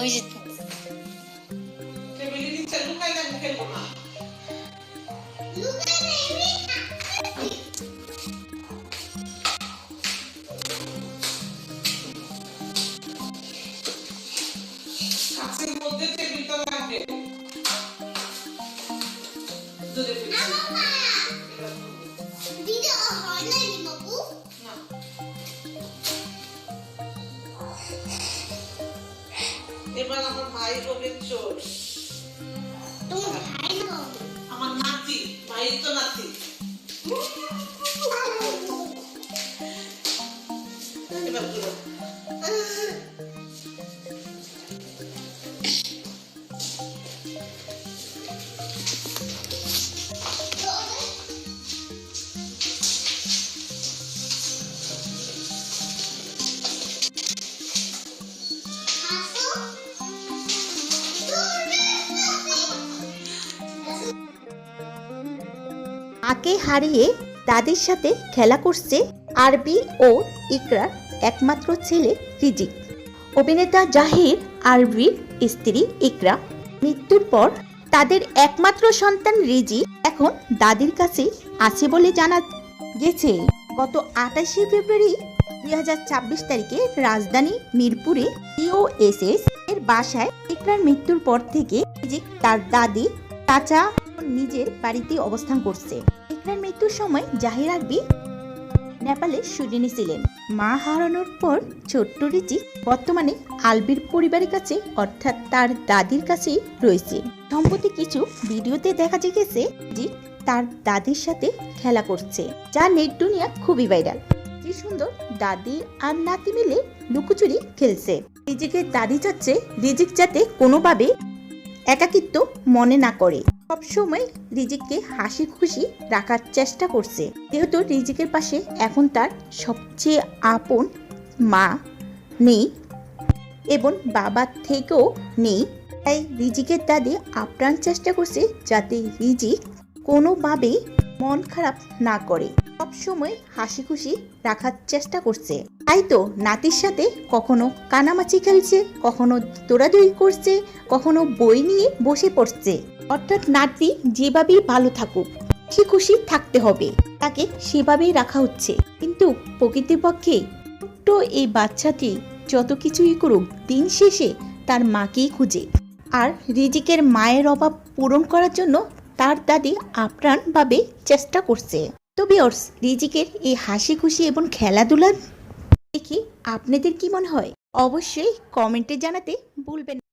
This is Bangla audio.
ওই যে টেবিলের নিচে লুকাই না খেলবো না। কাছের মধ্যে টেবিলটা রাখবে। দুধে দিদি হয় না নি বাবু না। এবার আমার ভাই হবে চোর। তোমার ভাই না আমার নাতি, ভাই তো নাতি। এবার পুরো মাকে হারিয়ে দাদির সাথে খেলা করছে আরবি ও ইকরার একমাত্র ছেলে রিজিক। অভিনেতা জাহির আরবির স্ত্রী ইকরা মৃত্যুর পর তাদের একমাত্র সন্তান রিজি এখন দাদির কাছে আছে বলে জানা গেছে। গত 28শে ফেব্রুয়ারি 2026 তারিখে রাজধানী মিরপুরে ইওএসএস এর বাসায় ইকরার মৃত্যুর পর থেকে রিজিক তার দাদি চাচা নিজের বাড়িতে অবস্থান করছে। ইকরার মৃত্যুর সময় জাহির আরবি নেপালে শুটিংয়ে ছিলেন। মা হারানোর পর ছোট্ট রিজিক বর্তমানে আলবির পরিবারের কাছে অর্থাৎ তার দাদির কাছেই রয়েছে। সম্প্রতি কিছু ভিডিওতে দেখা গেছে যে তার দাদির সাথে খেলা করছে, যা নেট দুনিয়া খুবই ভাইরাল। কি সুন্দর দাদি আর নাতি মিলে লুকোচুরি খেলছে। রিজিকের দাদি চাচ্ছে রিজিক যাতে কোনোভাবে একাকিত্ব মনে না করে, সবসময় রিজিককে হাসি খুশি রাখার চেষ্টা করছে। যেহেতু রিজিকের পাশে এখন তার সবচেয়ে আপন মা নেই এবং বাবার থেকেও নেই, তাই রিজিকের দাদি আপ্রাণ চেষ্টা করছে যাতে রিজিক কোনোভাবে মন খারাপ না করে, সবসময় হাসি খুশি রাখার চেষ্টা করছে। তাই তো নাতির সাথে কখনো কানামাছি খেলছে, কখনো দৌড়াদৌড়ি করছে, কখনো বই নিয়ে বসে পড়ছে। অর্থাৎ নাতি যেভাবেই ভালো থাকুক, খুশি খুশি থাকতে হবে, তাকে সেভাবেই রাখা হচ্ছে। কিন্তু প্রকৃতপক্ষে ছোট্ট এই বাচ্চাটি যত কিছুই করুক দিন শেষে তার মাকেই খুঁজে। আর রিজিকের মায়ের অভাব পূরণ করার জন্য তার দাদি আপ্রাণভাবে চেষ্টা করছে। তো ভিউয়ার্স, রিজিকের এই হাসি খুশি এবং খেলাধুলা দেখে আপনাদের কি মনে হয় অবশ্যই কমেন্টে জানাতে ভুলবেন না।